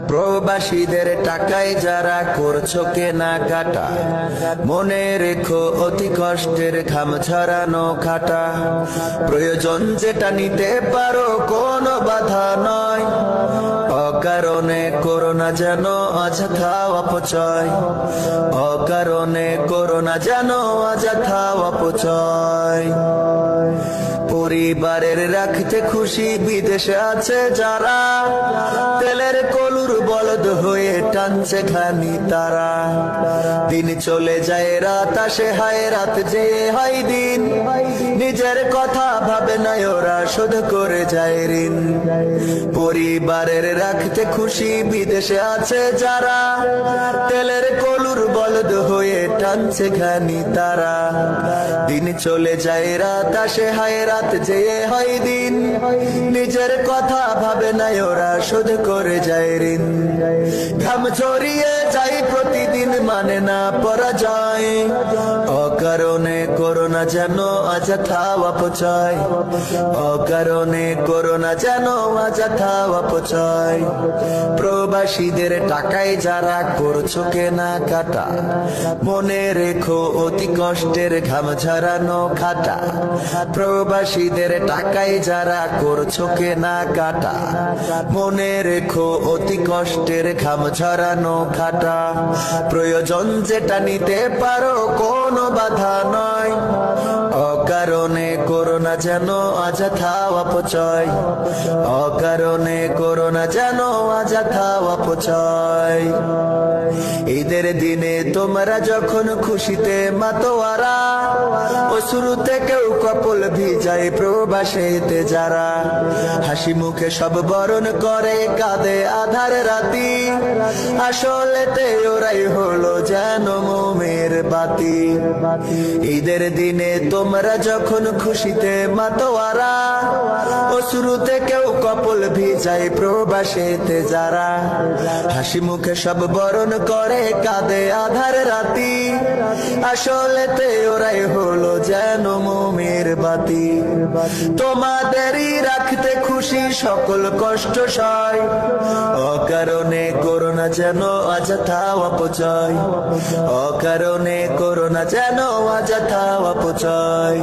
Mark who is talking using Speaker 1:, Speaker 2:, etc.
Speaker 1: প্রবাসীদের টাকায় যারা করছো কেনাকাটা, মনে রেখো অতি কষ্টের ঘাম ঝরানো খাটা। প্রয়োজন যেটা নিতে পারো কোনো বাধা নয়, অকারণে করো না যেন অযথা অপচয়। অকারণে করো না যেন অযথা অপচয়। পরিবারের রাখতে খুশি বিদেশে আছে যারা, তেলের কলুর বলদ হয়ে টানছে খানি তারা। দিন চলে যায় রাত আসে, হায় রাত যে হয় দিন। নিজের কথা ভাবে না ওরা, শোধ করে যায় ঋণ। পরিবারের রাখতে খুশি বিদেশে আছে যারা, তেলের কলুর বলদ হয়ে টানছে খানি তারা। দিন চলে যায় রাত আসে, হায় রাত যে হয় দিন। নিজের কথা ভাবে না ওরা, শোধ করে যায় ঋণ। ঘাম ঝরিয়ে যায় প্রতিদিন, মানে না পরাজয়। অকারণে করো না যেন অযথা অপচয়। অকারণে করো না যেন অযথা অপচয়। প্রবাসীদের টাকায় যারা করছো কেনাকাটা, মনে রেখো অতি কষ্টের ঘাম ঝরানো খাটা। প্রবাসীদের টাকায় যারা করছো কেনাকাটা, মনে রেখো অতি কষ্টের ঘাম ঝরানো খাটা। প্রয়োজন যেটা নিতে পারো কোনো বাধা নয়, অকারণে করো না যেন অযথা অপচয়। অকারণে করো না যেন অযথা অপচয়। ঈদের দিনে তোমরা যখন খুশিতে মাতোয়ারা, অশ্রুতে কেউ কপল ভিজায় প্রবাসেতে যারা। হাসি মুখে সব বরণ করে কাঁদে আধার রাতি, আসলেতে ওরাই হলো যেন মোমের বাতি। ঈদের দিনে তোমরা যখন খুশিতে মাতোয়ারা, অশ্রুতে কেউ কপল ভিজায় প্রবাসেতে যারা। হাসি মুখে সব বরণ করে কাঁদে আধার রাতি, আসলেতে ওরাই হলো যেন মোমের বাতি। তোমাদেরই রাখতে খুশি সকল কষ্ট সয়, অকারণে করো না যেন অযথা অপচয়। অকারণে করো না যেন অযথা অপচয়।